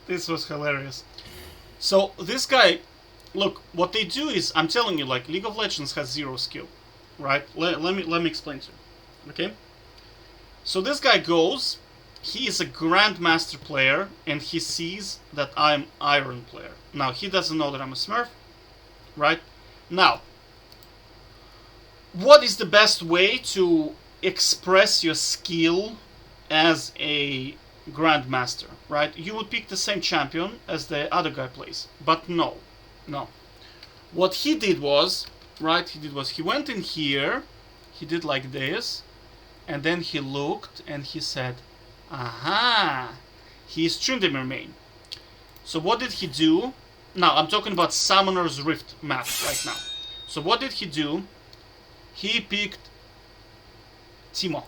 This was hilarious. So this guy, look, what they do is, I'm telling you, like League of Legends has zero skill, right? Let me explain to you. Okay. So this guy goes. He is a grandmaster player, and he sees that I'm Iron player. Now he doesn't know that I'm a Smurf, right? Now, what is the best way to express your skill as a grandmaster, right? You would pick the same champion as the other guy plays, but no, no. What he did was, right? He went in here, he did like this, and then he looked and he said, "Aha, he's Tryndamere main." So what did he do? Now I'm talking about Summoner's Rift map right now. So what did he do? He picked Teemo.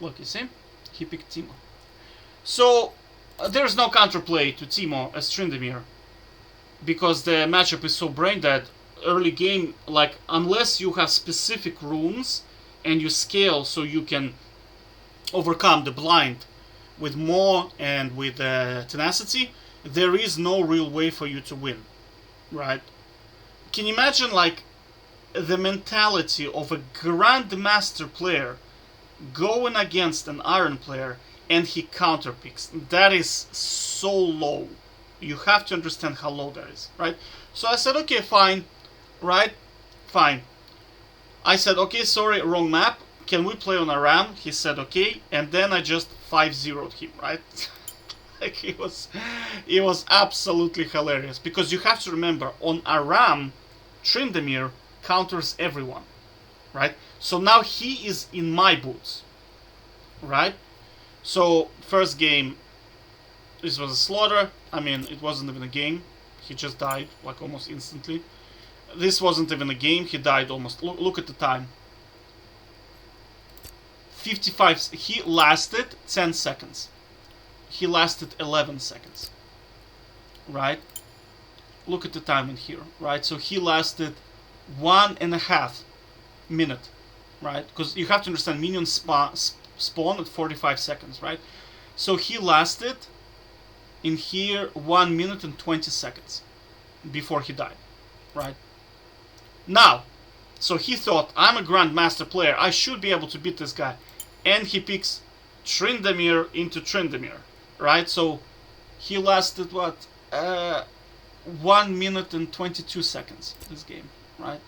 Look, you see? He picked Teemo. So there's no counterplay to Teemo as Tryndamere because the matchup is so brain dead. Early game, like unless you have specific runes and you scale so you can overcome the blind with Maw and with tenacity, there is no real way for you to win, right? Can you imagine like the mentality of a grandmaster player going against an Iron player and he counterpicks? That is so low. You have to understand how low that is, right? So I said, okay, fine, right? Fine. I said, okay, sorry, wrong map. Can we play on Aram? He said, okay. And then I just 5-0'd him, right? Like it was absolutely hilarious. Because you have to remember, on Aram, Tryndamere counters everyone, right? So now he is in my boots, right? So first game, this was a slaughter. I mean, it wasn't even a game. He just died like almost instantly. This wasn't even a game. He died almost. Look at the time. 55. He lasted 10 seconds. He lasted 11 seconds. Right? Look at the time in here. Right? So he lasted 1.5 minute. Right? Because you have to understand, minions spawn at 45 seconds. Right? So he lasted in here 1 minute and 20 seconds before he died. Right? Now, so he thought, I'm a grandmaster player, I should be able to beat this guy. And he picks Tryndamere into Tryndamere, right? So he lasted, what, 1 minute and 22 seconds, this game, right?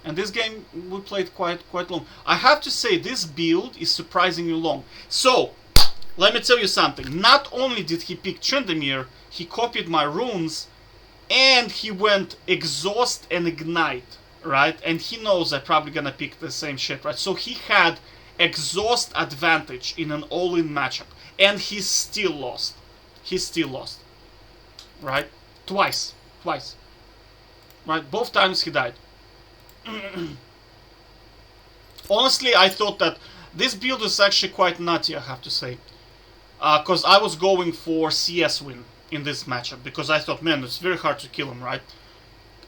And this game we played quite long. I have to say, this build is surprisingly long. So, let me tell you something. Not only did he pick Tryndamere, he copied my runes, and he went Exhaust and Ignite, right? And he knows I'm probably gonna pick the same shit, right? So he had Exhaust advantage in an all-in matchup. And he still lost. He still lost. Right? Twice. Right? Both times he died. Honestly, I thought that this build is actually quite nutty, I have to say. Because I was going for CS win in this matchup, because I thought, man, it's very hard to kill him, right?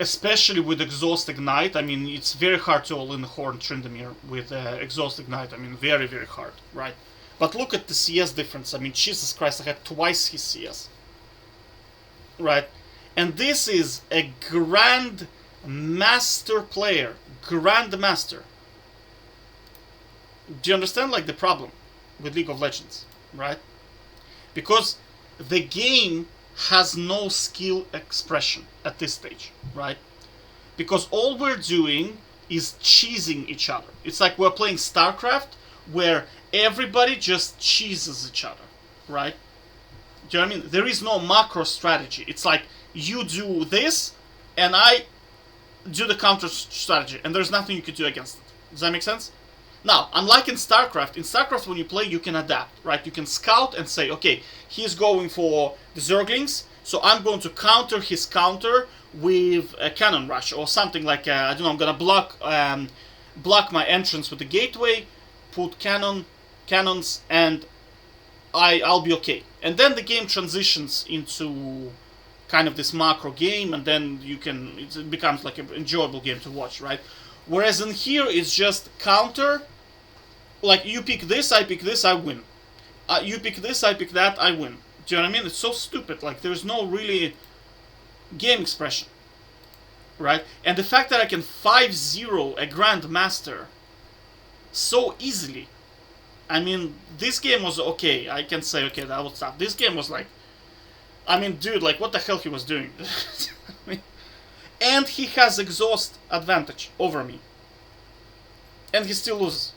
Especially with Exhaust Ignite. I mean, it's very hard to all-in Horn Tryndamere with Exhaust Ignite. I mean, very, very hard, right? But look at the CS difference. I mean, Jesus Christ, I had twice his CS. Right? And this is a Grand Master player. Grandmaster. Do you understand, like, the problem with League of Legends, right? Because the game has no skill expression at this stage, right? Because all we're doing is cheesing each other. It's like we're playing StarCraft, where everybody just cheeses each other, right? Do you know what I mean? There is no macro strategy. It's like you do this, and I do the counter strategy, and there's nothing you can do against it. Does that make sense? Now, unlike in StarCraft when you play, you can adapt, right? You can scout and say, okay, he's going for the Zerglings, so I'm going to counter his counter with a cannon rush, or something like, I don't know, I'm gonna block my entrance with the gateway, put cannons, and I'll be okay. And then the game transitions into kind of this macro game, and then it becomes like an enjoyable game to watch, right? Whereas in here, it's just counter. Like, you pick this, I pick this, I win. You pick this, I pick that, I win. Do you know what I mean? It's so stupid. Like, there's no really game expression, right? And the fact that I can 5-0 a Grandmaster so easily. I mean, this game was okay. I can say, okay, that was tough. This game was like, I mean, dude, like, what the hell he was doing? And he has exhaust advantage over me. And he still loses.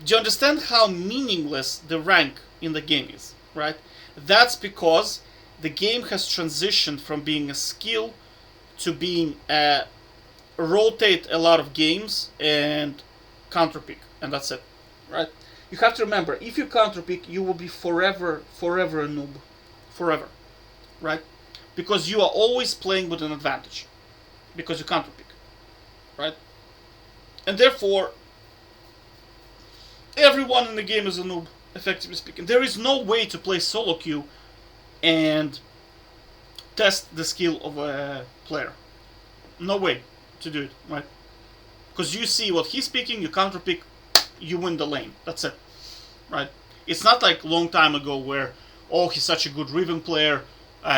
Do you understand how meaningless the rank in the game is, right? That's because the game has transitioned from being a skill to being a rotate a lot of games and counterpick, and that's it, right? You have to remember, if you counterpick, you will be forever a noob, forever, right? Because you are always playing with an advantage, because you counterpick, right? And therefore, everyone in the game is a noob, effectively speaking. There is no way to play solo queue and test the skill of a player. No way to do it, right? Because you see what he's picking, you counterpick, you win the lane. That's it, right? It's not like long time ago where, oh, he's such a good Riven player,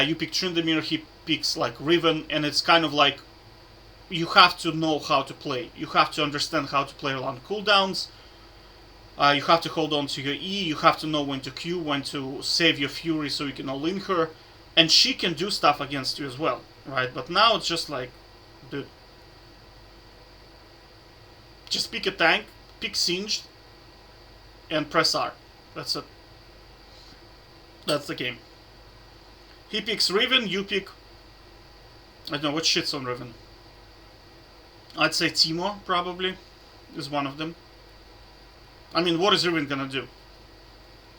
you pick Tryndamere, he picks like Riven, and it's kind of like you have to know how to play. You have to understand how to play on cooldowns. You have to hold on to your E, you have to know when to Q, when to save your Fury so you can all-in her, and she can do stuff against you as well, right? But now it's just like, dude, just pick a tank, pick Singed, and press R. That's it. That's the game. He picks Riven, you pick, I don't know, what shit's on Riven? I'd say Teemo, probably, is one of them. I mean, what is Riven gonna do?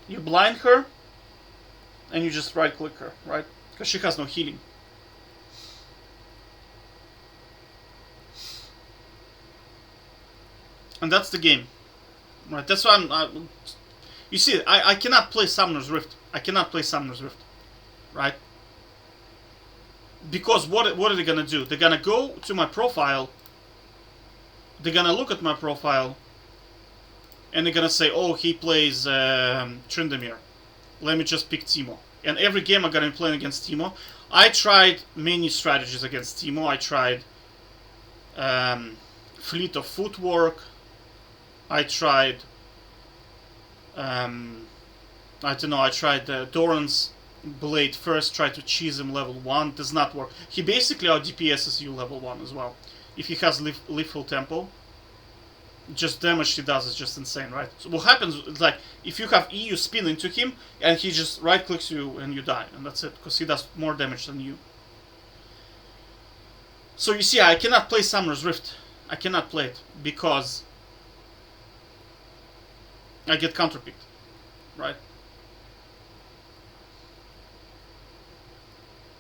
You blind her, and you just right-click her, right? Because she has no healing. And that's the game, right? That's why you see, I cannot play Summoner's Rift. I cannot play Summoner's Rift, right? Because what are they gonna do? They're gonna go to my profile. They're gonna look at my profile. And they're gonna say, oh, he plays Tryndamere. Let me just pick Teemo. And every game I'm gonna be playing against Teemo. I tried many strategies against Teemo. I tried Fleet of Footwork. I tried, I don't know, I tried Doran's Blade first, tried to cheese him level 1. Does not work. He basically out DPSs you level 1 as well. If he has lethal tempo. Just damage he does is just insane, right? So what happens is, like, if you have E, you spin into him, and he just right-clicks you and you die, and that's it, because he does more damage than you. So you see, I cannot play Summoner's Rift. I cannot play it, because I get counterpicked, right?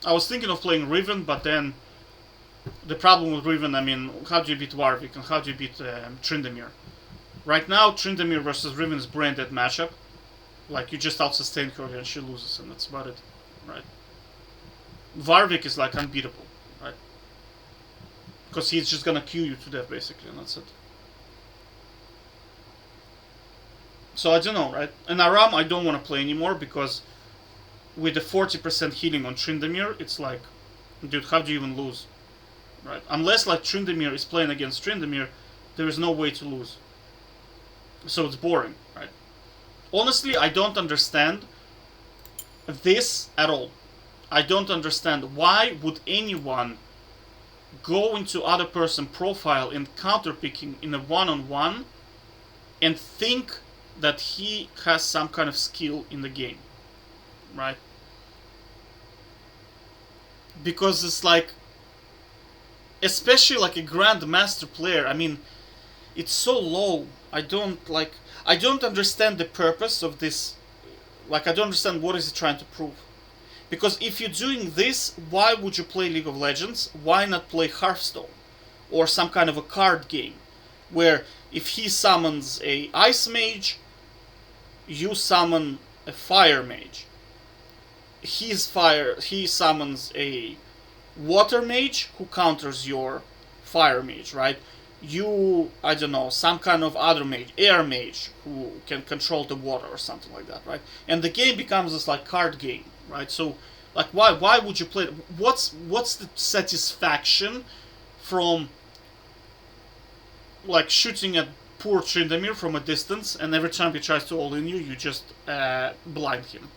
I was thinking of playing Riven, but then the problem with Riven, I mean, how do you beat Warwick and how do you beat Tryndamere? Right now, Tryndamere versus Riven is brain dead matchup. Like, you just out-sustain her and she loses, and that's about it, right? Warwick is like unbeatable, right? Because he's just gonna Q you to death, basically, and that's it. So I don't know, right? And Aram I don't want to play anymore, because with the 40% healing on Tryndamere, it's like, dude, how do you even lose? Right? Unless like Tryndamere is playing against Tryndamere, there is no way to lose. So it's boring, right? Honestly, I don't understand this at all. I don't understand why would anyone go into other person profile and counterpicking in a one-on-one and think that he has some kind of skill in the game, right? Because it's like, especially like a Grandmaster player, I mean, it's so low. I don't understand the purpose of this. Like, I don't understand what is it trying to prove. Because if you're doing this, why would you play League of Legends? Why not play Hearthstone? Or some kind of a card game, where if he summons a Ice Mage, you summon a Fire Mage. He summons a Water Mage who counters your Fire Mage, right? You, I don't know, some kind of other mage, Air Mage, who can control the water or something like that, right? And the game becomes this like card game, right? So, like, why would you play? What's the satisfaction from like shooting at poor Tryndamere from a distance, and every time he tries to all in you, you just blind him.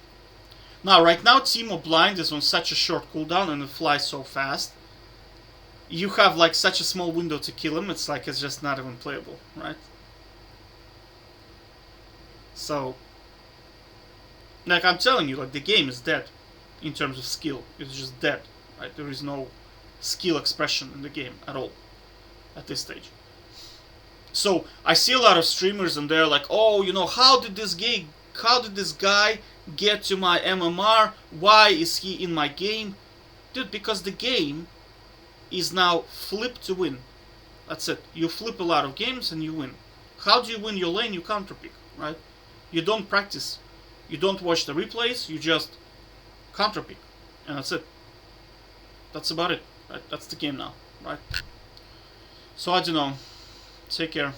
Now, right now, Teemo Blind is on such a short cooldown and it flies so fast. You have like such a small window to kill him. It's like it's just not even playable, right? So, like I'm telling you, like the game is dead in terms of skill. It's just dead, right? There is no skill expression in the game at all at this stage. So I see a lot of streamers and they're like, oh, you know, how did this guy get to my MMR? Why is he in my game? Dude, because the game is now flip to win. That's it. You flip a lot of games and you win. How do you win your lane? You counterpick, right? You don't practice. You don't watch the replays. You just counterpick. And that's it. That's about it. Right? That's the game now, right? So I don't know. Take care.